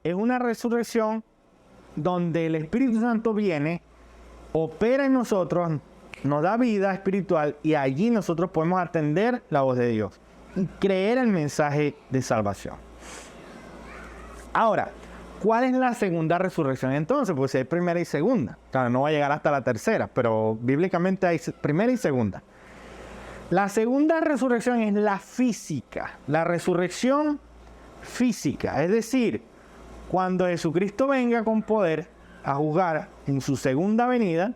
es una resurrección donde el Espíritu Santo viene, opera en nosotros, nos da vida espiritual y allí nosotros podemos atender la voz de Dios y creer el mensaje de salvación. Ahora, ¿cuál es la segunda resurrección entonces? Pues hay primera y segunda. Claro, no va a llegar hasta la tercera, pero bíblicamente hay primera y segunda. La segunda resurrección es la física, la resurrección física, es decir, cuando Jesucristo venga con poder a juzgar en su segunda venida,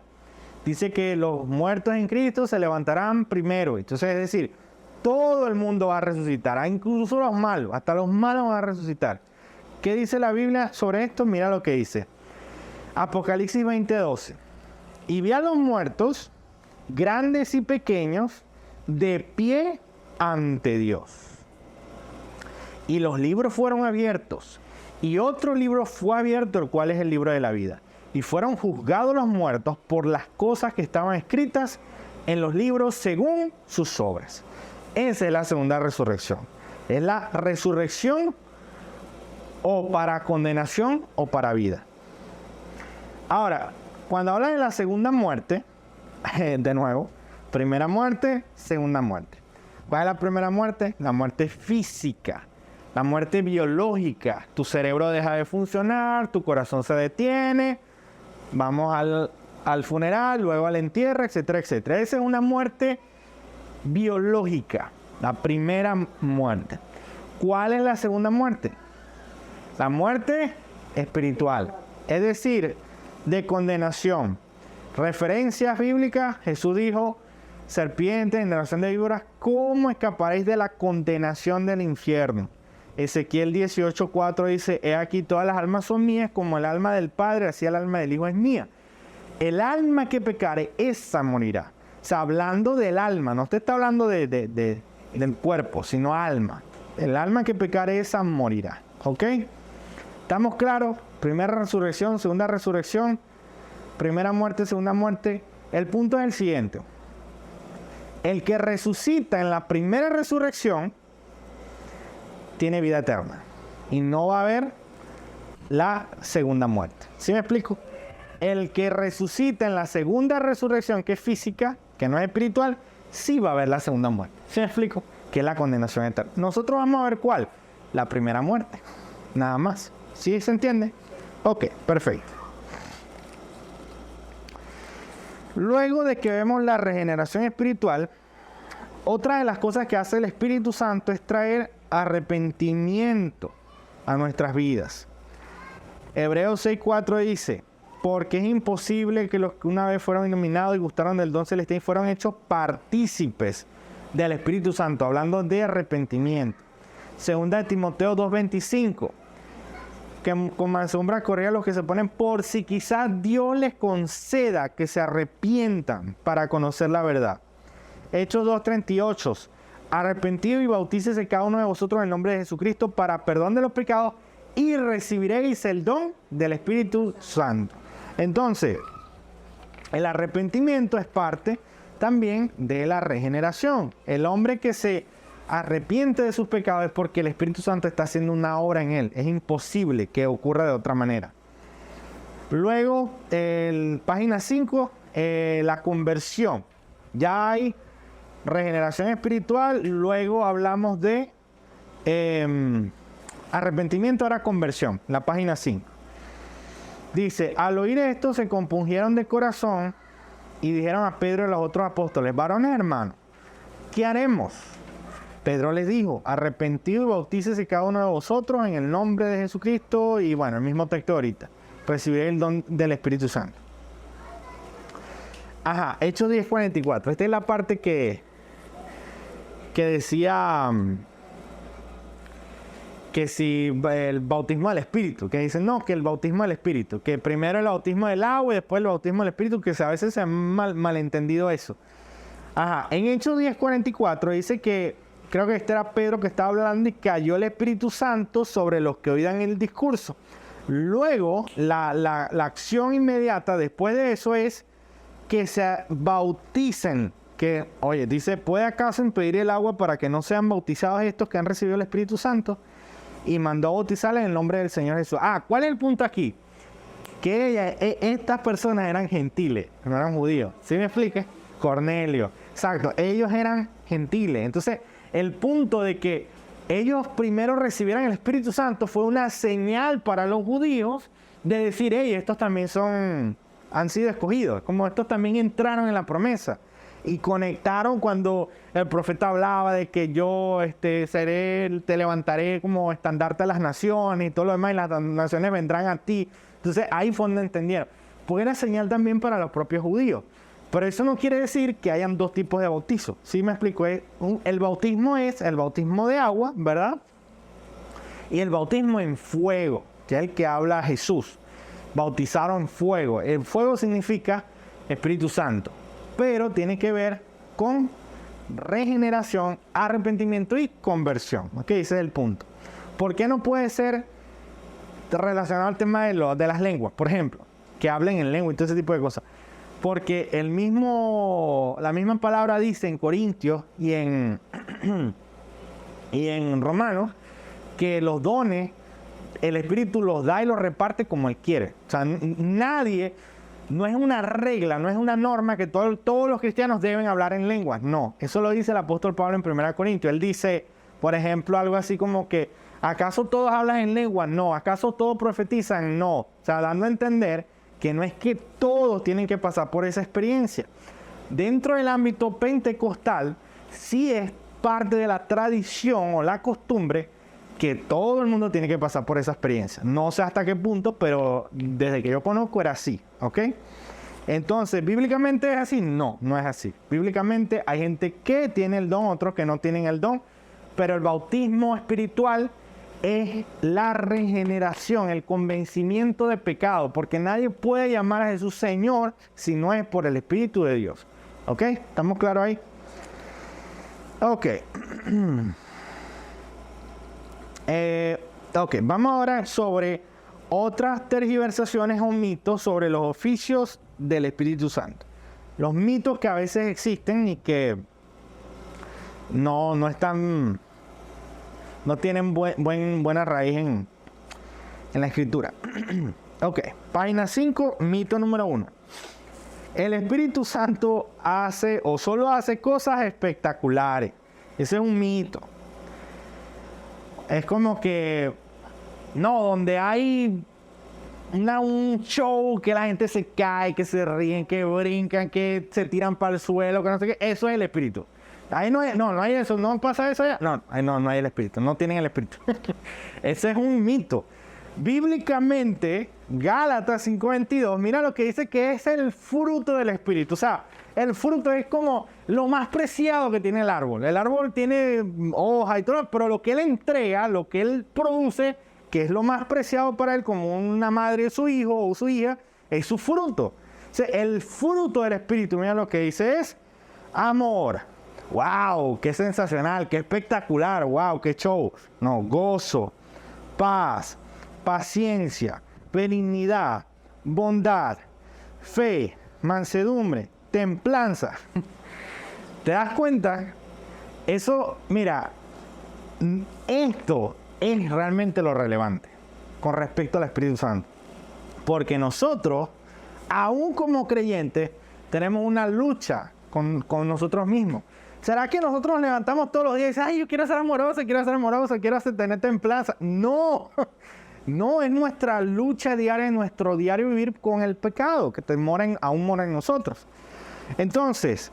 dice que los muertos en Cristo se levantarán primero. Entonces, es decir, todo el mundo va a resucitar, incluso los malos, hasta los malos van a resucitar. ¿Qué dice la Biblia sobre esto? Mira lo que dice. Apocalipsis 20:12. Y vi a los muertos, grandes y pequeños, de pie ante Dios. Y los libros fueron abiertos. Y otro libro fue abierto, el cual es el libro de la vida. Y fueron juzgados los muertos por las cosas que estaban escritas en los libros según sus obras. Esa es la segunda resurrección. Es la resurrección o para condenación o para vida. Ahora, cuando habla de la segunda muerte, de nuevo, primera muerte, segunda muerte. ¿Cuál es la primera muerte? La muerte física, la muerte biológica. Tu cerebro deja de funcionar, tu corazón se detiene, vamos al funeral, luego al entierro, etcétera, etcétera. Esa es una muerte biológica, la primera muerte. ¿Cuál es la segunda muerte? La muerte espiritual, es decir, de condenación. Referencias bíblicas, Jesús dijo, serpientes, generación de víboras, ¿cómo escaparéis de la condenación del infierno? Ezequiel 18:4 dice, he aquí todas las almas son mías, como el alma del Padre, así el alma del Hijo es mía. El alma que pecare, esa morirá. O sea, hablando del alma, no te está hablando del cuerpo, sino alma. El alma que pecare, esa morirá. ¿Ok? ¿Estamos claros? Primera resurrección, segunda resurrección, primera muerte, segunda muerte. El punto es el siguiente. El que resucita en la primera resurrección tiene vida eterna y no va a haber la segunda muerte. ¿Sí me explico? El que resucita en la segunda resurrección, que es física, que no es espiritual, sí va a haber la segunda muerte. ¿Sí me explico? Que es la condenación eterna. Nosotros vamos a ver cuál. La primera muerte. Nada más. ¿Sí se entiende? Ok, perfecto. Luego de que vemos la regeneración espiritual, otra de las cosas que hace el Espíritu Santo es traer arrepentimiento a nuestras vidas. Hebreos 6:4 dice, porque es imposible que los que una vez fueron iluminados y gustaron del don celestial fueron hechos partícipes del Espíritu Santo, hablando de arrepentimiento. Segunda de Timoteo 2:25, que con mansedumbre corría a los que se ponen por si quizás Dios les conceda que se arrepientan para conocer la verdad. Hechos 2:38, arrepentido y bautícese cada uno de vosotros en el nombre de Jesucristo para perdón de los pecados y recibiréis el don del Espíritu Santo. Entonces, el arrepentimiento es parte también de la regeneración. El hombre que se arrepiente de sus pecados es porque el Espíritu Santo está haciendo una obra en él. Es imposible que ocurra de otra manera. Luego, página 5, la conversión. Ya hay regeneración espiritual, luego hablamos de arrepentimiento, ahora conversión, la página 5. Dice, al oír esto se compungieron de corazón y dijeron a Pedro y a los otros apóstoles, varones hermanos, ¿qué haremos? Pedro les dijo, arrepentido y bautícese cada uno de vosotros en el nombre de Jesucristo, y bueno, el mismo texto ahorita, recibiré el don del Espíritu Santo. Ajá, Hechos 10:44, esta es la parte que decía que si el bautismo del Espíritu, que dicen no, que el bautismo del Espíritu, que primero el bautismo del agua y después el bautismo del Espíritu, que a veces se ha malentendido eso. Ajá, en Hechos 10:44 dice que, creo que este era Pedro que estaba hablando, y cayó el Espíritu Santo sobre los que oían el discurso. Luego, la acción inmediata después de eso es que se bauticen. Que, oye, dice, ¿puede acaso impedir el agua para que no sean bautizados estos que han recibido el Espíritu Santo? y mandó a bautizarles en el nombre del Señor Jesús. ¿Cuál es el punto aquí? Que estas personas eran gentiles, no eran judíos. ¿Sí me explique? Cornelio. Exacto, ellos eran gentiles. Entonces, el punto de que ellos primero recibieran el Espíritu Santo fue una señal para los judíos de decir, estos también han sido escogidos, como estos también entraron en la promesa. Y conectaron cuando el profeta hablaba de que yo te levantaré como estandarte a las naciones y todo lo demás, y las naciones vendrán a ti. Entonces ahí fue donde entendieron. Pues era señal también para los propios judíos. Pero eso no quiere decir que hayan dos tipos de bautizo. ¿Sí me explico? El bautismo es el bautismo de agua, ¿verdad? Y el bautismo en fuego, que es el que habla Jesús. Bautizaron en fuego. El fuego significa Espíritu Santo, pero tiene que ver con regeneración, arrepentimiento y conversión. ¿Ok? Ese es el punto. ¿Por qué no puede ser relacionado al tema de las lenguas? Por ejemplo, que hablen en lengua y todo ese tipo de cosas. Porque la misma palabra dice en Corintios y en Romanos que los dones, el Espíritu los da y los reparte como Él quiere. O sea, nadie, no es una regla, no es una norma que todos los cristianos deben hablar en lenguas. No, eso lo dice el apóstol Pablo en 1 Corintios. Él dice, por ejemplo, algo así como que, ¿acaso todos hablan en lenguas? No. ¿Acaso todos profetizan? No. O sea, dando a entender que no es que todos tienen que pasar por esa experiencia. Dentro del ámbito pentecostal, sí es parte de la tradición o la costumbre que todo el mundo tiene que pasar por esa experiencia. No sé hasta qué punto, pero desde que yo conozco era así, ¿ok? Entonces, ¿bíblicamente es así? No, no es así. Bíblicamente hay gente que tiene el don, otros que no tienen el don, pero el bautismo espiritual es la regeneración, el convencimiento de pecado, porque nadie puede llamar a Jesús Señor si no es por el Espíritu de Dios. ¿Ok? ¿Estamos claros ahí? Ok. Vamos ahora sobre otras tergiversaciones o mitos sobre los oficios del Espíritu Santo. Los mitos que a veces existen y que no tienen buena raíz en la escritura. Ok, página 5, mito número 1. El Espíritu Santo hace o solo hace cosas espectaculares. Ese es un mito. Es como que, donde hay un show que la gente se cae, que se ríen, que brincan, que se tiran para el suelo, que no sé qué, eso es el Espíritu. Ahí no hay eso, no pasa eso allá. No hay el Espíritu, no tienen el Espíritu. Ese es un mito. Bíblicamente, Gálatas 5:22, mira lo que dice que es el fruto del Espíritu. O sea, el fruto es como lo más preciado que tiene el árbol. El árbol tiene hojas y todo, pero lo que él entrega, lo que él produce, que es lo más preciado para él, como una madre de su hijo o su hija, es su fruto. O sea, el fruto del Espíritu, mira lo que dice es amor. ¡Wow! ¡Qué sensacional! ¡Qué espectacular! ¡Wow! ¡Qué show! No, gozo, paz, paciencia, benignidad, bondad, fe, mansedumbre, templanza. ¿Te das cuenta? Eso, mira, esto es realmente lo relevante con respecto al Espíritu Santo. Porque nosotros, aún como creyentes, tenemos una lucha con nosotros mismos. ¿Será que nosotros nos levantamos todos los días y decimos, ay, yo quiero ser amoroso, quiero tener templanza? No, no, es nuestra lucha diaria, nuestro diario vivir con el pecado, que aún mora en nosotros. Entonces,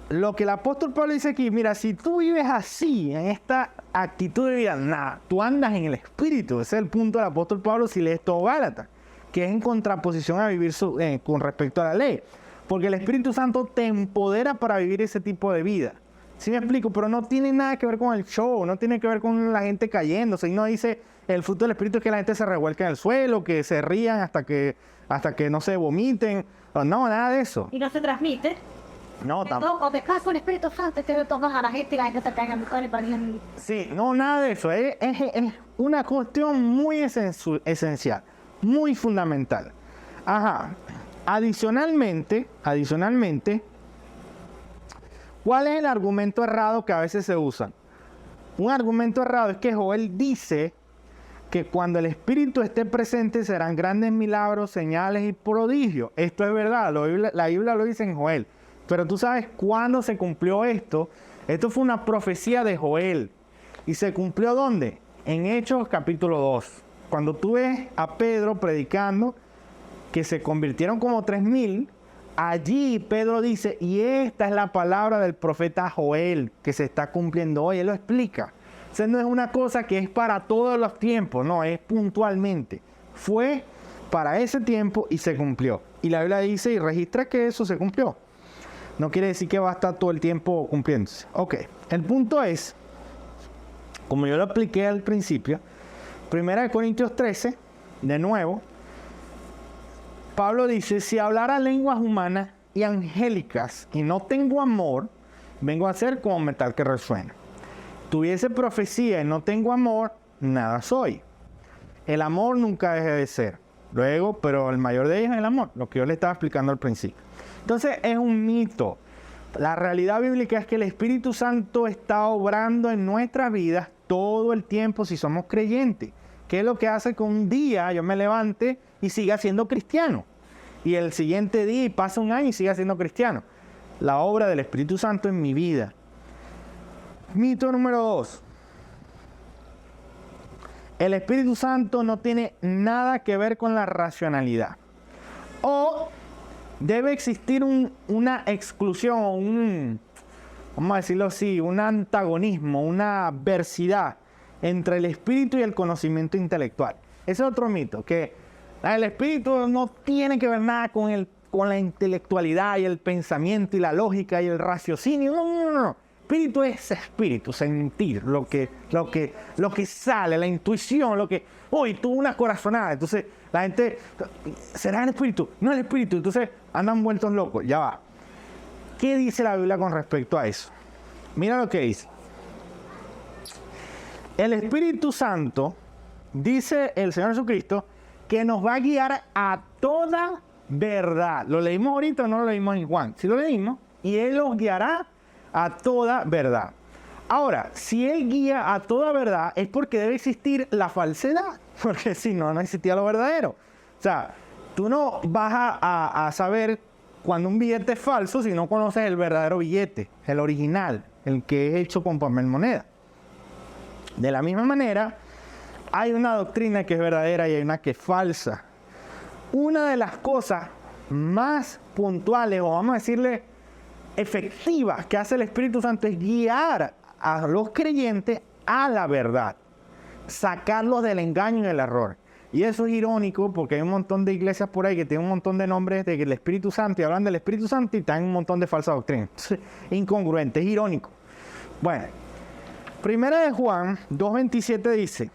lo que el apóstol Pablo dice aquí, mira, si tú vives así, en esta actitud de vida, tú andas en el Espíritu. Ese es el punto del apóstol Pablo si lees todo Gálatas, que es en contraposición a vivir con respecto a la ley. Porque el Espíritu Santo te empodera para vivir ese tipo de vida. ¿Sí me explico? Pero no tiene nada que ver con el show, no tiene que ver con la gente cayéndose. Y no dice, el fruto del Espíritu es que la gente se revuelque en el suelo, que se rían hasta que no se vomiten. No, nada de eso. Y no se transmite. No, tampoco. O te casas con el Espíritu Santo, te tomas a la gente y la gente se pega en el para ir. Sí, no, nada de eso. Es una cuestión muy esencial, muy fundamental. Ajá. Adicionalmente, ¿cuál es el argumento errado que a veces se usa? Un argumento errado es que Joel dice que cuando el Espíritu esté presente serán grandes milagros, señales y prodigios. Esto es verdad, la Biblia lo dice en Joel. Pero tú sabes cuándo se cumplió esto. Esto fue una profecía de Joel. ¿Y se cumplió dónde? En Hechos capítulo 2. Cuando tú ves a Pedro predicando, que se convirtieron como 3,000, allí Pedro dice, y esta es la palabra del profeta Joel, que se está cumpliendo hoy. Él lo explica. O sea, no es una cosa que es para todos los tiempos, no, es puntualmente. Fue para ese tiempo y se cumplió. Y la Biblia dice y registra que eso se cumplió. No quiere decir que va a estar todo el tiempo cumpliéndose. Ok, el punto es, como yo lo expliqué al principio, 1 Corintios 13, de nuevo, Pablo dice, si hablara lenguas humanas y angélicas y no tengo amor, vengo a ser como metal que resuena. Tuviese profecía y no tengo amor, nada soy. El amor nunca deja de ser. Luego, pero el mayor de ellos es el amor, lo que yo le estaba explicando al principio. Entonces es un mito. La realidad bíblica es que el Espíritu Santo está obrando en nuestras vidas todo el tiempo si somos creyentes. ¿Qué es lo que hace que un día yo me levante y siga siendo cristiano? Y el siguiente día y pasa un año y siga siendo cristiano. La obra del Espíritu Santo en mi vida. Mito número 2. El Espíritu Santo no tiene nada que ver con la racionalidad. O debe existir una exclusión o vamos a decirlo así, un antagonismo, una adversidad entre el espíritu y el conocimiento intelectual. Ese es otro mito, que el espíritu no tiene que ver nada con la intelectualidad y el pensamiento y la lógica y el raciocinio. No. Espíritu es espíritu, sentir, lo que sale, la intuición, tuvo una corazonada. Entonces la gente, ¿será el espíritu? No el espíritu. Entonces andan vueltos locos. Ya va. ¿Qué dice la Biblia con respecto a eso? Mira lo que dice. El Espíritu Santo, dice el Señor Jesucristo, que nos va a guiar a toda verdad. ¿Lo leímos ahorita o no lo leímos en Juan? Sí lo leímos. Y Él los guiará a toda verdad. Ahora, si Él guía a toda verdad, es porque debe existir la falsedad. Porque si no, no existía lo verdadero. O sea, tú no vas a saber cuando un billete es falso si no conoces el verdadero billete, el original, el que es hecho con papel moneda. De la misma manera, hay una doctrina que es verdadera y hay una que es falsa. Una de las cosas más puntuales, o vamos a decirle efectivas, que hace el Espíritu Santo es guiar a los creyentes a la verdad, sacarlos del engaño y del error. Y eso es irónico porque hay un montón de iglesias por ahí que tienen un montón de nombres del Espíritu Santo y hablan del Espíritu Santo y están un montón de falsas doctrinas. Incongruente, es irónico. Bueno, Primera de Juan 2:27 dice,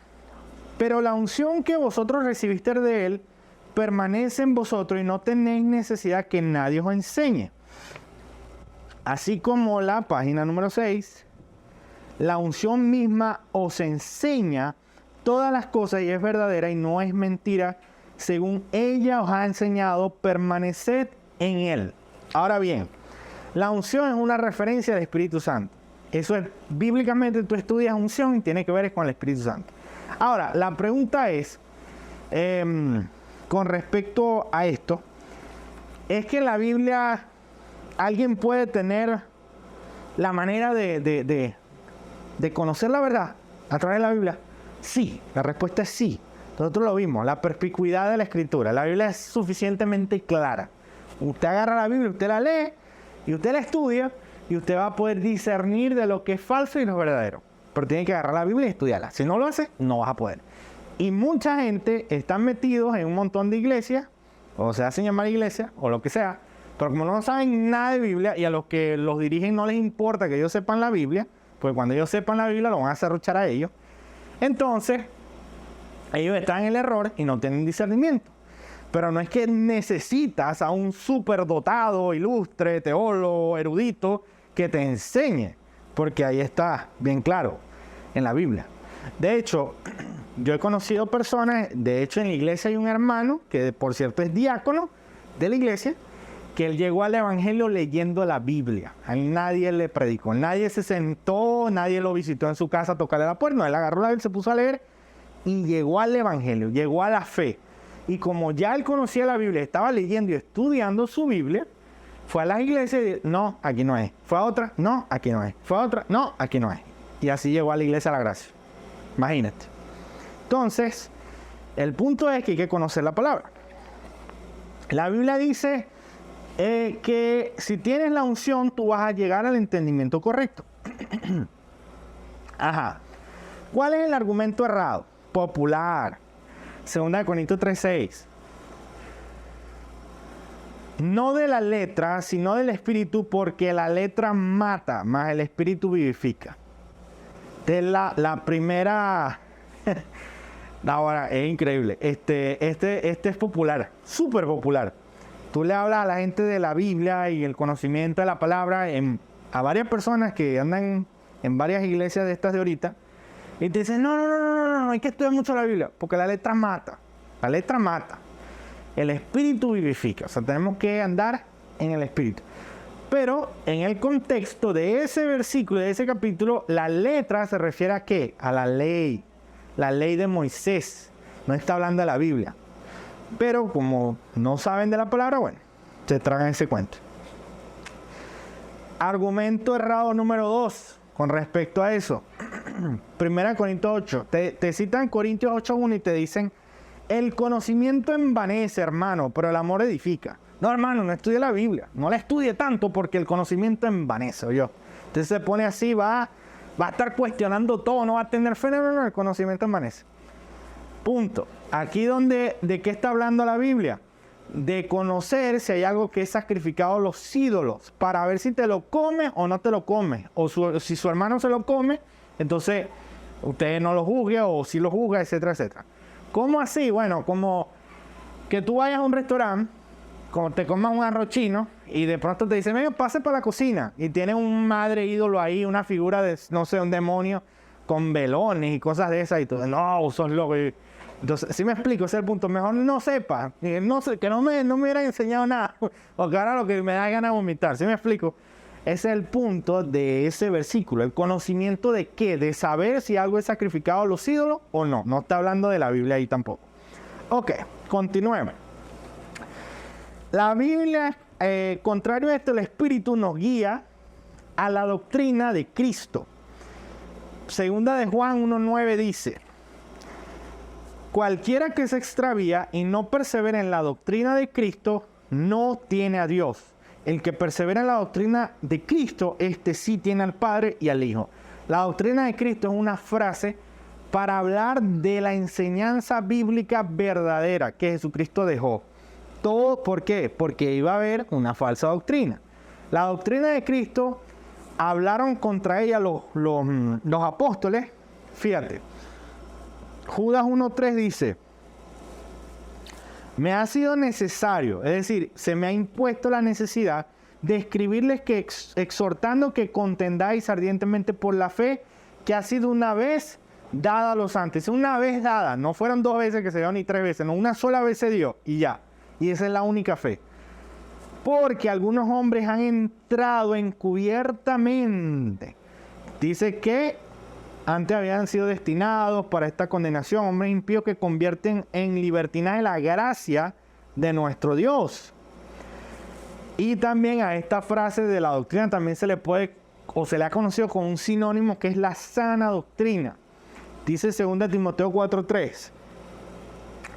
pero la unción que vosotros recibiste de Él permanece en vosotros y no tenéis necesidad que nadie os enseñe. Así como la página número 6, la unción misma os enseña todas las cosas y es verdadera y no es mentira. Según ella os ha enseñado, permaneced en Él. Ahora bien, la unción es una referencia al Espíritu Santo. Eso es, bíblicamente tú estudias unción y tiene que ver con el Espíritu Santo. Ahora, la pregunta es, con respecto a esto, es que en la Biblia alguien puede tener la manera de conocer la verdad a través de la Biblia. Sí, la respuesta es sí. Nosotros lo vimos, la perspicuidad de la Escritura. La Biblia es suficientemente clara. Usted agarra la Biblia, usted la lee y usted la estudia y usted va a poder discernir de lo que es falso y lo verdadero. Pero tiene que agarrar la Biblia y estudiarla. Si no lo hace, no vas a poder. Y mucha gente está metidos en un montón de iglesias, o se hacen llamar iglesias, o lo que sea, pero como no saben nada de Biblia y a los que los dirigen no les importa que ellos sepan la Biblia, pues cuando ellos sepan la Biblia lo van a serruchar a ellos. Entonces, ellos están en el error y no tienen discernimiento. Pero no es que necesitas a un superdotado, ilustre, teólogo, erudito, que te enseñe, porque ahí está bien claro en la Biblia. De hecho, yo he conocido personas, de hecho en la iglesia hay un hermano, que por cierto es diácono de la iglesia, que él llegó al evangelio leyendo la Biblia. A él nadie le predicó, nadie se sentó, nadie lo visitó en su casa a tocarle la puerta. No, él agarró la Biblia, se puso a leer y llegó al evangelio, llegó a la fe. Y como ya él conocía la Biblia, estaba leyendo y estudiando su Biblia, fue a las iglesias y dijo, no, aquí no es. Fue a otra, no, aquí no es. Fue a otra, no, aquí no es. Y así llegó a la iglesia de la gracia. Imagínate. Entonces, el punto es que hay que conocer la palabra. La Biblia dice que si tienes la unción, tú vas a llegar al entendimiento correcto. Ajá. ¿Cuál es el argumento errado? Popular. 2 Corintios 3:6. No de la letra, sino del espíritu, porque la letra mata, más el espíritu vivifica. De la primera... Ahora, es increíble. Este es popular, súper popular. Tú le hablas a la gente de la Biblia y el conocimiento de la palabra a varias personas que andan en varias iglesias de estas de ahorita y te dicen, no, hay que estudiar mucho la Biblia, porque la letra mata. La letra mata. El espíritu vivifica. O sea, tenemos que andar en el espíritu. Pero en el contexto de ese versículo, de ese capítulo, la letra se refiere a ¿qué? A la ley de Moisés. No está hablando de la Biblia. Pero como no saben de la palabra, bueno, se tragan ese cuento. Argumento errado número 2 con respecto a eso. 1 Corintios 8. Te citan Corintios 8:1 y te dicen, el conocimiento envanece, hermano, pero el amor edifica. No, hermano, no estudie la Biblia. No la estudie tanto porque el conocimiento envanece, ¿oyó? Entonces se pone así, va a estar cuestionando todo, no va a tener fe. No, el conocimiento envanece. Punto. Aquí ¿de qué está hablando la Biblia? De conocer si hay algo que es sacrificado a los ídolos, para ver si te lo comes o no te lo comes. O si su hermano se lo come, entonces usted no lo juzgue, o si lo juzga, etcétera, etcétera. ¿Cómo así? Bueno, como que tú vayas a un restaurante, como te comas un arroz chino, y de pronto te dicen, venga, pase para la cocina, y tiene un madre ídolo ahí, una figura de, no sé, un demonio, con velones y cosas de esas, y tú, no, sos loco. Entonces, si me explico, ese es el punto. Mejor no sepa, que no me hubieran enseñado nada, porque ahora lo que me da ganas de vomitar. ¿Sí me explico? Ese es el punto de ese versículo. ¿El conocimiento de qué? De saber si algo es sacrificado a los ídolos o no. No está hablando de la Biblia ahí tampoco. Ok, continuemos. La Biblia, contrario a esto, el Espíritu nos guía a la doctrina de Cristo. Segunda de Juan 1:9 dice, cualquiera que se extravía y no persevera en la doctrina de Cristo, no tiene a Dios. El que persevera en la doctrina de Cristo, este sí tiene al Padre y al Hijo. La doctrina de Cristo es una frase para hablar de la enseñanza bíblica verdadera que Jesucristo dejó. Todo, ¿por qué? Porque iba a haber una falsa doctrina. La doctrina de Cristo, hablaron contra ella los apóstoles. Fíjate, Judas 1:3 dice, me ha sido necesario, es decir, se me ha impuesto la necesidad de escribirles que exhortando que contendáis ardientemente por la fe que ha sido una vez dada a los santos. Una vez dada, no fueron 2 veces que se dio ni 3 veces, no, una sola vez se dio y ya. Y esa es la única fe. Porque algunos hombres han entrado encubiertamente. Dice que antes habían sido destinados para esta condenación, hombres impíos que convierten en libertinaje la gracia de nuestro Dios. Y también a esta frase de la doctrina también se le puede, o se le ha conocido con un sinónimo que es la sana doctrina. Dice 2 Timoteo 4:3,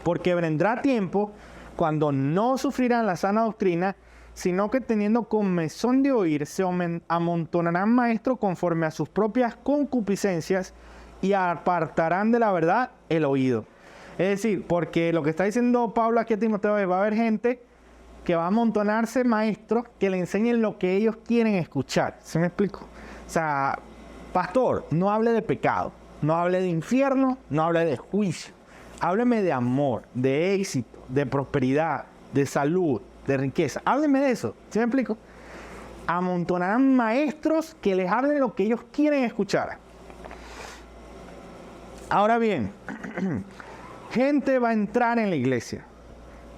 porque vendrá tiempo cuando no sufrirán la sana doctrina, sino que teniendo comezón de oír, se amontonarán maestros conforme a sus propias concupiscencias y apartarán de la verdad el oído. Es decir, porque lo que está diciendo Pablo aquí a Timoteo es, va a haber gente que va a amontonarse maestros que le enseñen lo que ellos quieren escuchar. ¿Sí me explico? O sea, pastor, no hable de pecado, no hable de infierno, no hable de juicio. Hábleme de amor, de éxito, de prosperidad, de salud, de riqueza. Hábleme de eso. ¿Sí me explico? Amontonarán maestros que les hablen lo que ellos quieren escuchar. Ahora bien, gente va a entrar en la iglesia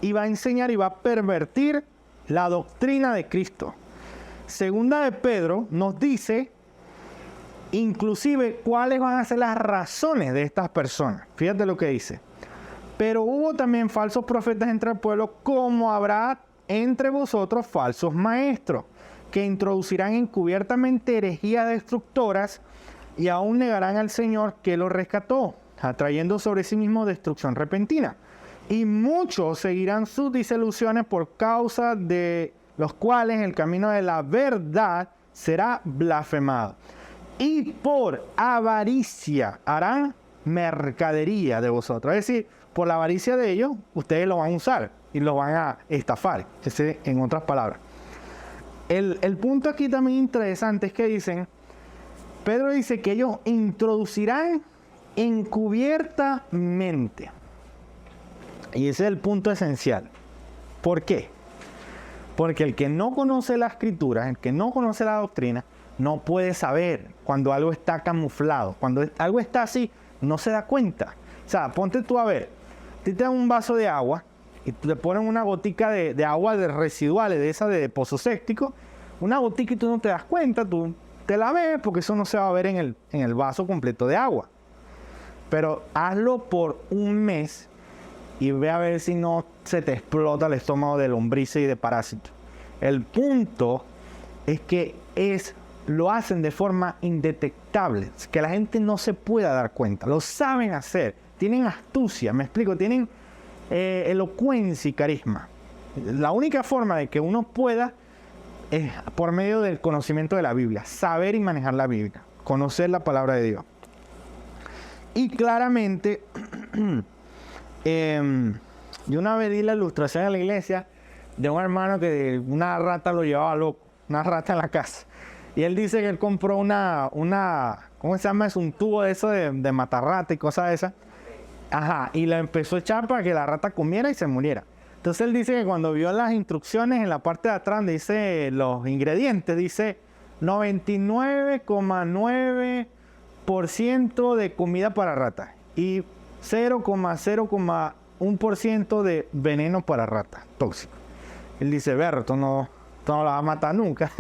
y va a enseñar y va a pervertir la doctrina de Cristo. Segunda de Pedro nos dice, inclusive cuáles van a ser las razones de estas personas. Fíjate lo que dice. Pero hubo también falsos profetas entre el pueblo, como habrá entre vosotros falsos maestros, que introducirán encubiertamente herejías destructoras y aún negarán al Señor que los rescató, atrayendo sobre sí mismo destrucción repentina. Y muchos seguirán sus disoluciones, por causa de los cuales el camino de la verdad será blasfemado. Y por avaricia harán mercadería de vosotros. Es decir, por la avaricia de ellos, ustedes lo van a usar y lo van a estafar. Ese, en otras palabras. El punto aquí también interesante es que dicen, Pedro dice que ellos introducirán encubiertamente. Y ese es el punto esencial. ¿Por qué? Porque el que no conoce la escritura, el que no conoce la doctrina, no puede saber cuando algo está camuflado. Cuando algo está así, no se da cuenta. O sea, ponte tú a ver, te dan un vaso de agua y te ponen una gotica de agua de residuales, de esa de pozo séptico, una gotica y tú no te das cuenta, tú te la ves porque eso no se va a ver en el vaso completo de agua. Pero hazlo por un mes y ve a ver si no se te explota el estómago de lombrices y de parásitos. El punto es que lo hacen de forma indetectable, que la gente no se pueda dar cuenta. Lo saben hacer, tienen astucia, me explico, tienen elocuencia y carisma. La única forma de que uno pueda es por medio del conocimiento de la Biblia, saber y manejar la Biblia, conocer la palabra de Dios. Y claramente, yo una vez di la ilustración en la iglesia de un hermano que una rata lo llevaba loco, una rata en la casa. Y él dice que él compró ¿cómo se llama? Es un tubo de eso de matar rata y cosas de esas. Ajá, y la empezó a echar para que la rata comiera y se muriera. Entonces él dice que cuando vio las instrucciones en la parte de atrás, dice los ingredientes, dice 99,9% de comida para ratas y 0,0,1% de veneno para ratas, tóxico. Él dice, ver, esto no la va a matar nunca.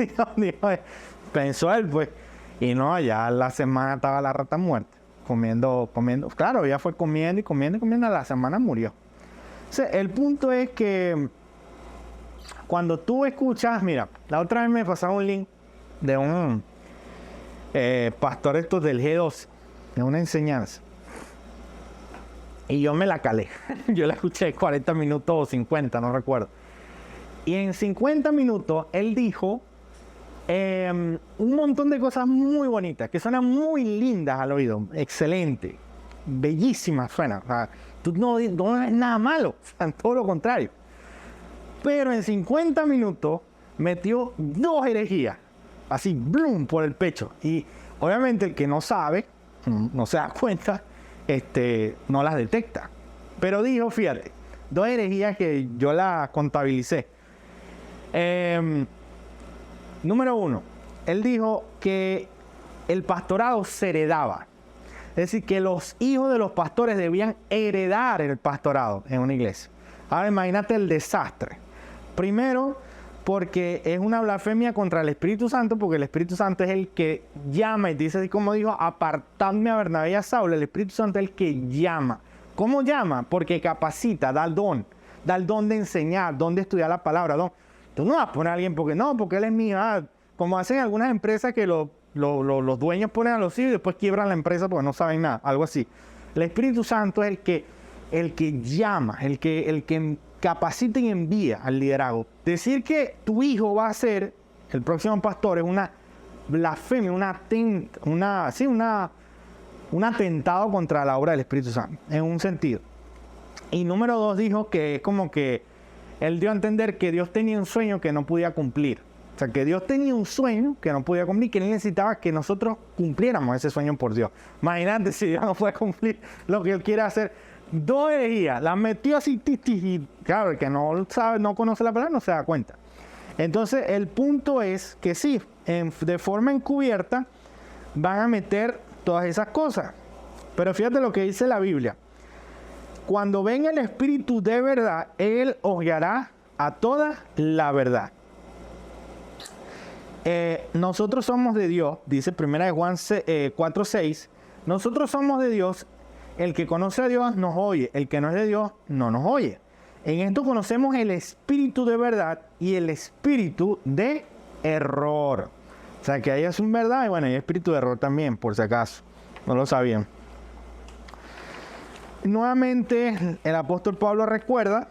Pensó él, pues. Y no, ya la semana estaba la rata muerta. Comiendo. Claro, ya fue comiendo y comiendo. A la semana murió. O sea, el punto es que cuando tú escuchas, mira, la otra vez me pasaron un link de un pastor estos del G12, de una enseñanza. Y yo me la calé. Yo la escuché 40 minutos o 50, no recuerdo. Y en 50 minutos él dijo un montón de cosas muy bonitas, que suenan muy lindas al oído. Excelente, bellísimas suenan. O sea, tú no ves nada malo, o sea, todo lo contrario. Pero en 50 minutos metió dos herejías, así, blum, por el pecho. Y obviamente el que no sabe, no se da cuenta, no las detecta. Pero dijo, fíjate, dos herejías que yo las contabilicé. Número uno, él dijo que el pastorado se heredaba. Es decir, que los hijos de los pastores debían heredar el pastorado en una iglesia. Ahora imagínate el desastre. Primero, porque es una blasfemia contra el Espíritu Santo, porque el Espíritu Santo es el que llama y dice así como dijo, apartadme a Bernabé y a Saulo. El Espíritu Santo es el que llama. ¿Cómo llama? Porque capacita, da el don de enseñar, don de estudiar la palabra, don. Tú no vas a poner a alguien porque él es mío. Como hacen algunas empresas que los dueños ponen a los hijos y después quiebran la empresa porque no saben nada, algo así. El Espíritu Santo es el que llama, el que capacita y envía al liderazgo. Decir que tu hijo va a ser el próximo pastor es una blasfemia, un atentado contra la obra del Espíritu Santo, en un sentido. Y número dos, dijo que es como que él dio a entender que Dios tenía un sueño que no podía cumplir. O sea, que Dios tenía un sueño que no podía cumplir, que Él necesitaba que nosotros cumpliéramos ese sueño por Dios. Imagínate si Dios no puede cumplir lo que Él quiere hacer. Dos herejías, las metió así, y claro, el que no sabe, no conoce la palabra, no se da cuenta. Entonces, el punto es que sí, de forma encubierta, van a meter todas esas cosas. Pero fíjate lo que dice la Biblia. Cuando venga el Espíritu de verdad, Él os guiará a toda la verdad. nosotros somos de Dios, dice 1 Juan 4:6, nosotros somos de Dios, el que conoce a Dios nos oye, el que no es de Dios no nos oye. En esto conocemos el espíritu de verdad y el espíritu de error. O sea, que ahí es un verdad y bueno, hay espíritu de error también, por si acaso. No lo sabían. Nuevamente, el apóstol Pablo recuerda.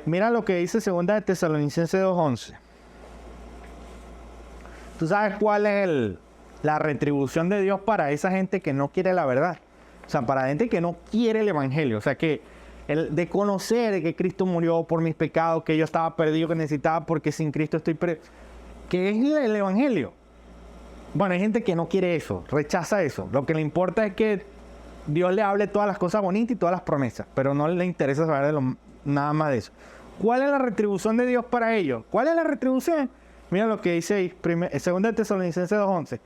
Mira lo que dice 2 de Tesalonicenses 2:11. ¿Tú sabes cuál es la retribución de Dios para esa gente que no quiere la verdad? O sea, para la gente que no quiere el evangelio. O sea, que de conocer que Cristo murió por mis pecados, que yo estaba perdido, que necesitaba, porque sin Cristo estoy perdido. ¿Qué es el evangelio? Bueno, hay gente que no quiere eso, rechaza eso. Lo que le importa es que Dios le hable todas las cosas bonitas y todas las promesas, pero no le interesa saber nada más de eso. ¿Cuál es la retribución de Dios para ellos? ¿Cuál es la retribución? Mira lo que dice ahí, 2 de Tesalonicenses 2:11.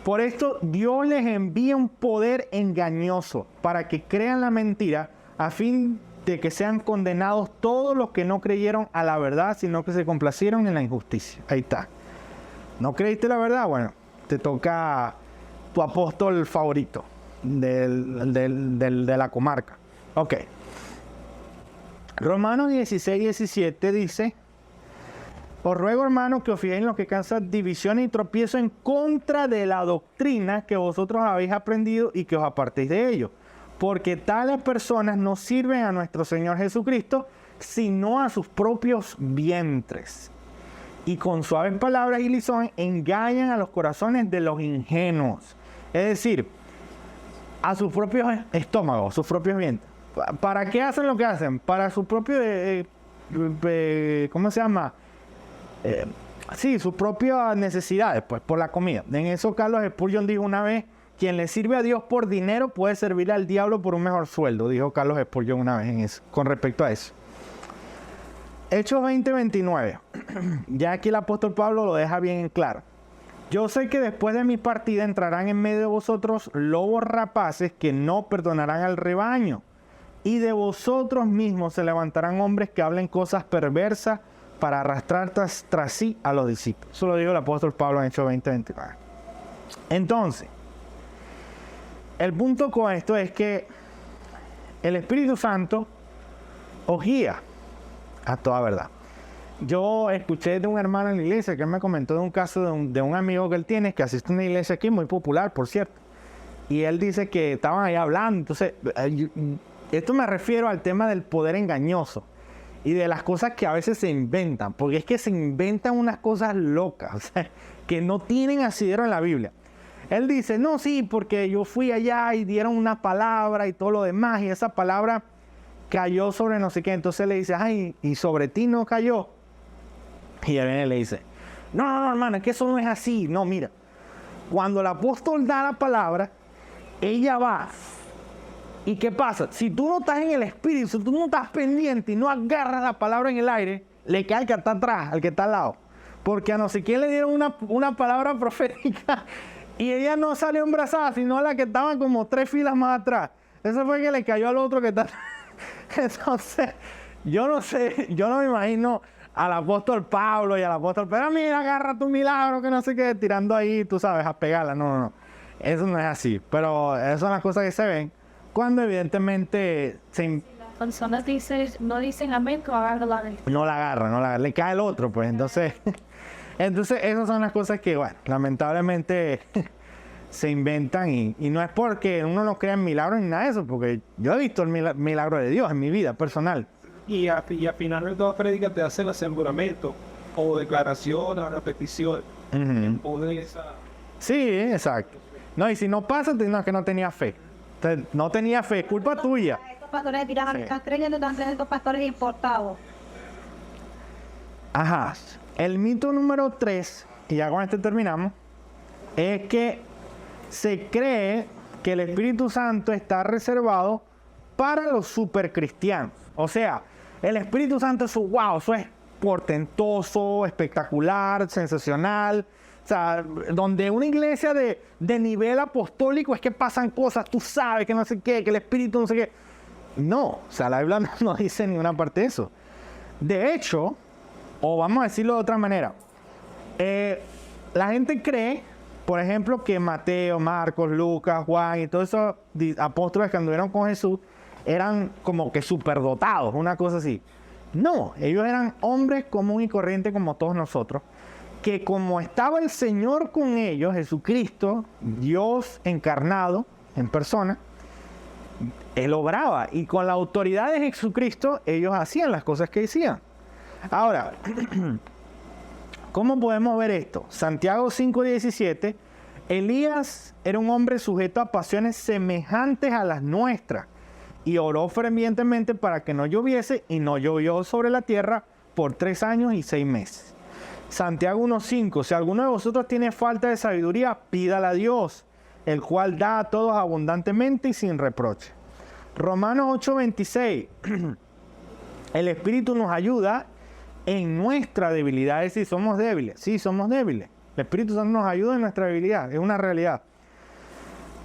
Por esto Dios les envía un poder engañoso para que crean la mentira, a fin de que sean condenados todos los que no creyeron a la verdad, sino que se complacieron en la injusticia. Ahí está. ¿No creíste la verdad? Bueno, te toca tu apóstol favorito de la comarca. Ok. Romanos 16:17 dice: os ruego, hermanos, que os fijéis en lo que causa divisiones y tropiezo en contra de la doctrina que vosotros habéis aprendido y que os apartéis de ello. Porque tales personas no sirven a nuestro Señor Jesucristo, sino a sus propios vientres. Y con suaves palabras y lizones engañan a los corazones de los ingenuos. Es decir, a sus propios estómagos, sus propios vientres. ¿Para qué hacen lo que hacen? Para su propio, ¿cómo se llama? Sí, sus propias necesidades, pues, por la comida. En eso Carlos Spurgeon dijo una vez: quien le sirve a Dios por dinero puede servirle al diablo por un mejor sueldo, dijo Carlos Spurgeon una vez en eso, con respecto a eso. Hechos 20:29. Ya aquí el apóstol Pablo lo deja bien en claro. Yo sé que después de mi partida entrarán en medio de vosotros lobos rapaces que no perdonarán al rebaño. Y de vosotros mismos se levantarán hombres que hablen cosas perversas para arrastrar tras sí a los discípulos. Eso lo dijo el apóstol Pablo en Hechos 20:29. Entonces, el punto con esto es que el Espíritu Santo os guía a toda verdad. Yo escuché de un hermano en la iglesia que él me comentó de un caso de un amigo que él tiene, que asiste a una iglesia aquí, muy popular, por cierto. Y él dice que estaban ahí hablando. Entonces, esto me refiero al tema del poder engañoso y de las cosas que a veces se inventan, porque es que se inventan unas cosas locas, o sea, que no tienen asidero en la Biblia. Él dice: no, sí, porque yo fui allá y dieron una palabra y todo lo demás, y esa palabra cayó sobre no sé qué. Entonces le dice: ay, ¿y sobre ti no cayó? Y él viene y le dice: no, hermano, es que eso no es así. No, mira, cuando el apóstol da la palabra, ella va. ¿Y qué pasa? Si tú no estás en el espíritu, si tú no estás pendiente y no agarras la palabra en el aire, le cae al que está atrás, al que está al lado. Porque a no sé quién le dieron una palabra profética y ella no salió embarazada, sino a la que estaban como 3 filas más atrás. Eso fue que le cayó al otro que está. Entonces, yo no sé, yo no me imagino al apóstol Pablo y al apóstol: pero mira, agarra tu milagro, que no sé qué, tirando ahí, tú sabes, a pegarla. No. Eso no es así. Pero esas son las cosas que se ven cuando evidentemente Las personas no dicen amén, que agarran la ley. no la agarra, le cae el otro, pues. Entonces esas son las cosas que, bueno, lamentablemente se inventan y no es porque uno no crea en milagros ni nada de eso, porque yo he visto el milagro de Dios en mi vida personal. Y al final de toda prédica te hacen aseguramiento o declaración o repetición. El poder esa... Sí, exacto. No, y si no pasa, no, es que no tenía fe. Entonces, no tenía fe, culpa tuya. Estos pastores dirán: Sí. están creyendo tanto estos pastores importados. Ajá. El mito número 3, y ya con este terminamos, es que se cree que el Espíritu Santo está reservado para los supercristianos. O sea, el Espíritu Santo es wow, eso es portentoso, espectacular, sensacional. O sea, donde una iglesia de nivel apostólico es que pasan cosas, tú sabes que no sé qué, que el Espíritu no sé qué. No, o sea, la Biblia no dice ni una parte de eso. De hecho, O vamos a decirlo de otra manera. La gente cree, por ejemplo, que Mateo, Marcos, Lucas, Juan y todos esos apóstoles que anduvieron con Jesús eran como que superdotados, una cosa así. No, ellos eran hombres común y corriente como todos nosotros, que como estaba el Señor con ellos, Jesucristo, Dios encarnado en persona, Él obraba y con la autoridad de Jesucristo ellos hacían las cosas que hacían. Ahora, ¿cómo podemos ver esto? Santiago 5:17, Elías era un hombre sujeto a pasiones semejantes a las nuestras y oró fervientemente para que no lloviese y no llovió sobre la tierra por 3 años y 6 meses. Santiago 1:5, si alguno de vosotros tiene falta de sabiduría, pídala a Dios, el cual da a todos abundantemente y sin reproche. Romanos 8:26, el Espíritu nos ayuda en nuestra debilidad, es decir, somos débiles, sí, somos débiles. El Espíritu Santo nos ayuda en nuestra debilidad, es una realidad.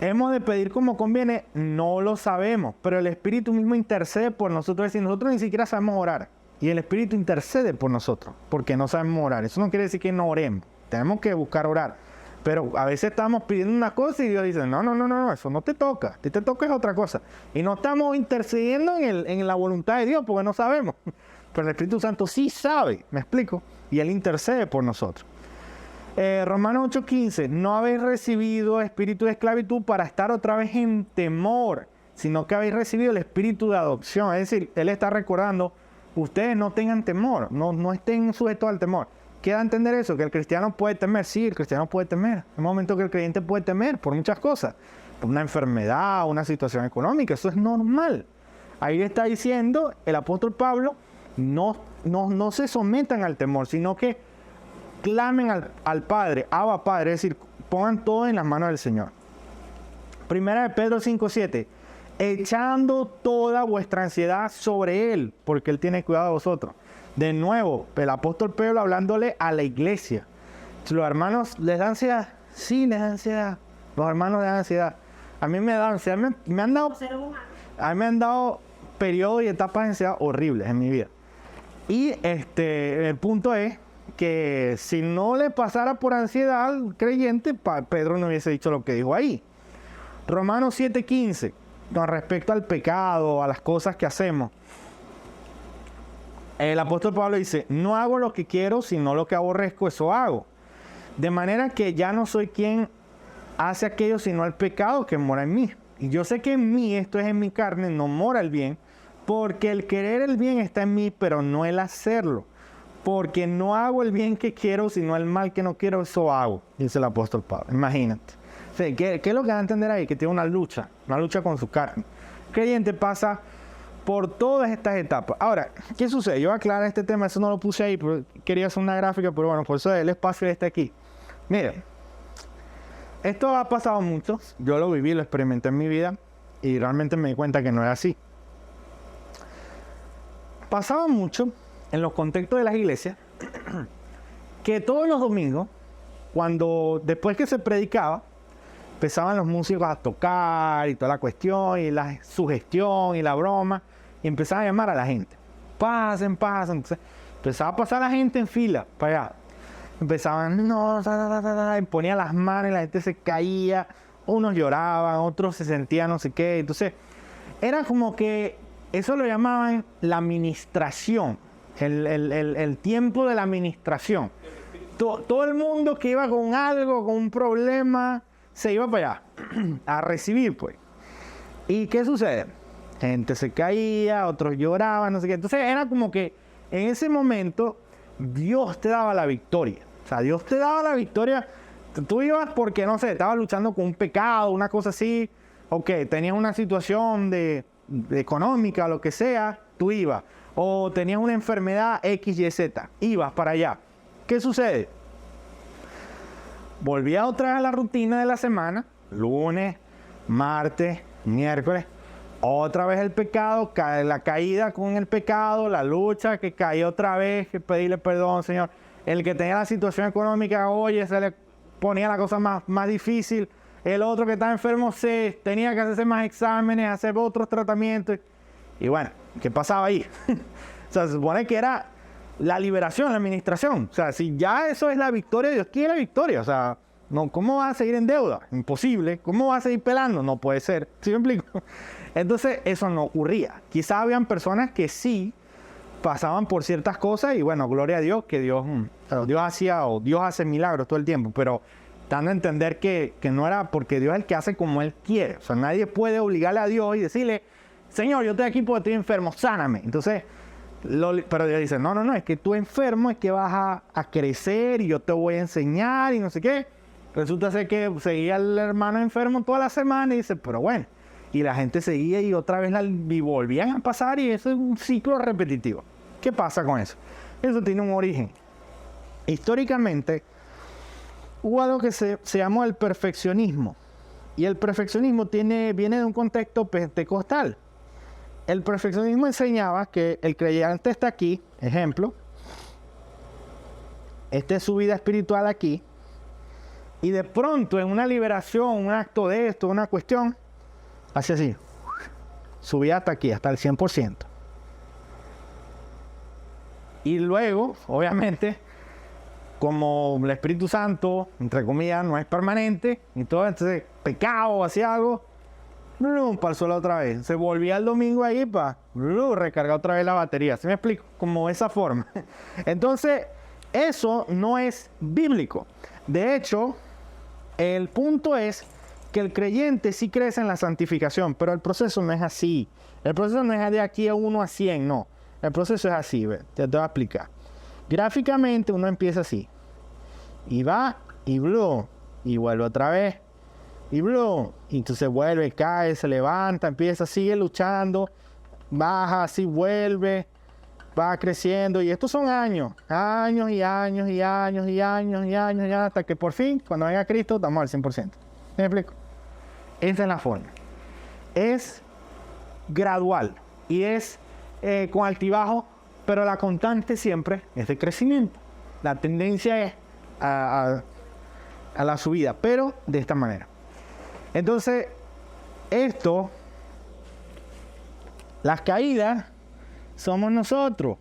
Hemos de pedir como conviene, no lo sabemos, pero el Espíritu mismo intercede por nosotros, es decir, nosotros ni siquiera sabemos orar. Y el Espíritu intercede por nosotros, porque no sabemos orar. Eso no quiere decir que no oremos, tenemos que buscar orar. Pero a veces estamos pidiendo una cosa y Dios dice, no, eso no te toca, a ti te toca es otra cosa. Y no estamos intercediendo en la voluntad de Dios, porque no sabemos. Pero el Espíritu Santo sí sabe, ¿me explico? Y Él intercede por nosotros. Romanos 8:15, no habéis recibido espíritu de esclavitud para estar otra vez en temor, sino que habéis recibido el espíritu de adopción. Es decir, Él está recordando, ustedes no tengan temor, no estén sujetos al temor. ¿Qué da a entender eso? Que el cristiano puede temer. Sí, el cristiano puede temer. Hay un momento que el creyente puede temer por muchas cosas. Por una enfermedad, una situación económica. Eso es normal. Ahí está diciendo el apóstol Pablo, no se sometan al temor, sino que clamen al Padre, Abba Padre, es decir, pongan todo en las manos del Señor. Primera de Pedro 5:7, echando toda vuestra ansiedad sobre Él, porque Él tiene cuidado de vosotros. De nuevo, el apóstol Pedro hablándole a la iglesia. Si los hermanos les dan ansiedad, sí, les dan ansiedad. Los hermanos les dan ansiedad. A mí me da ansiedad, me han dado periodos y etapas de ansiedad horribles en mi vida. Y el punto es que si no le pasara por ansiedad al creyente, Pedro no hubiese dicho lo que dijo ahí. Romanos 7:15, con respecto al pecado, a las cosas que hacemos. El apóstol Pablo dice, no hago lo que quiero, sino lo que aborrezco, eso hago. De manera que ya no soy quien hace aquello, sino el pecado que mora en mí. Y yo sé que en mí, esto es en mi carne, no mora el bien, porque el querer el bien está en mí, pero no el hacerlo. Porque no hago el bien que quiero, sino el mal que no quiero, eso hago, dice el apóstol Pablo. Imagínate. O sea, ¿qué es lo que va a entender ahí? Que tiene una lucha con su carne. El creyente pasa por todas estas etapas. Ahora, ¿qué sucede? Yo aclaro este tema, eso no lo puse ahí, pero quería hacer una gráfica, pero bueno, por eso el espacio está aquí. Miren, esto ha pasado mucho, yo lo viví, lo experimenté en mi vida y realmente me di cuenta que no es así. Pasaba mucho en los contextos de las iglesias que todos los domingos, después que se predicaba, empezaban los músicos a tocar y toda la cuestión y la sugestión y la broma y empezaban a llamar a la gente. Pasen. Entonces, empezaba a pasar la gente en fila para allá. Empezaban, y ponían las manos y la gente se caía. Unos lloraban, otros se sentían no sé qué. Entonces, era como que eso lo llamaban la ministración, el tiempo de la ministración. Todo el mundo que iba con algo, con un problema, se iba para allá a recibir, pues. ¿Y qué sucede? Gente se caía, otros lloraban, no sé qué. Entonces era como que en ese momento Dios te daba la victoria. O sea, Dios te daba la victoria. Tú ibas porque, no sé, estabas luchando con un pecado, una cosa así. Ok, tenías una situación de económica, lo que sea, tú ibas. O tenías una enfermedad X, Y, Z. Ibas para allá. ¿Qué sucede? Volvía otra vez a la rutina de la semana, lunes, martes, miércoles, otra vez el pecado, la caída con el pecado, la lucha, que caía otra vez, que pedirle perdón, Señor. El que tenía la situación económica, oye, se le ponía la cosa más difícil. El otro que estaba enfermo, tenía que hacerse más exámenes, hacer otros tratamientos. Y bueno, ¿qué pasaba ahí? O sea, se supone que era la liberación, la administración. O sea, si ya eso es la victoria, Dios quiere la victoria. O sea, no, ¿cómo vas a seguir en deuda? Imposible. ¿Cómo vas a seguir pelando? No puede ser. ¿Sí me explico? Entonces, eso no ocurría. Quizás habían personas que sí pasaban por ciertas cosas y bueno, gloria a Dios, que Dios hace milagros todo el tiempo, pero dando a entender que no era porque Dios es el que hace como Él quiere. O sea, nadie puede obligarle a Dios y decirle, Señor, yo estoy aquí porque estoy enfermo, sáname. Entonces, pero Dios dice, no, es que tú enfermo, es que vas a crecer y yo te voy a enseñar y no sé qué. Resulta ser que seguía el hermano enfermo toda la semana y dice, pero bueno, y la gente seguía y otra vez y volvían a pasar y eso es un ciclo repetitivo. ¿Qué pasa con eso? Eso tiene un origen. Históricamente, hubo algo que se llamó el perfeccionismo. Y el perfeccionismo viene de un contexto pentecostal. El perfeccionismo enseñaba que el creyente está aquí, ejemplo, esta es su vida espiritual aquí, y de pronto en una liberación, un acto de esto, una cuestión, hace así, subía hasta aquí, hasta el 100%. Y luego, obviamente, como el Espíritu Santo, entre comillas, no es permanente, y todo, entonces, pecado, hacía algo, para el suelo otra vez. Se volvía el domingo ahí para recargar otra vez la batería. ¿Sí me explico? Como esa forma. Entonces, eso no es bíblico. De hecho, el punto es que el creyente sí crece en la santificación, pero el proceso no es así. El proceso no es de aquí a 1 a 100, no. El proceso es así, ¿ve? Te voy a explicar. Gráficamente uno empieza así. Y va, y vuelve otra vez. Y entonces vuelve, cae, se levanta, empieza, sigue luchando, baja, así vuelve, va creciendo. Y estos son años, hasta que por fin, cuando venga Cristo, estamos al 100%. ¿Me explico? Esa es la forma. Es gradual y es con altibajo, pero la constante siempre es de crecimiento. La tendencia es a la subida, pero de esta manera. Entonces, las caídas somos nosotros.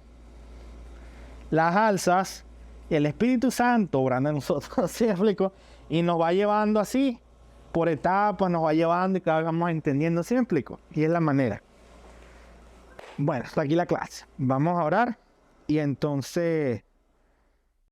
Las alzas, el Espíritu Santo obrando en nosotros, ¿sí me explico? Y nos va llevando así, por etapas, nos va llevando y cada vez vamos entendiendo, ¿sí me explico? Y es la manera. Bueno, hasta aquí la clase. Vamos a orar y entonces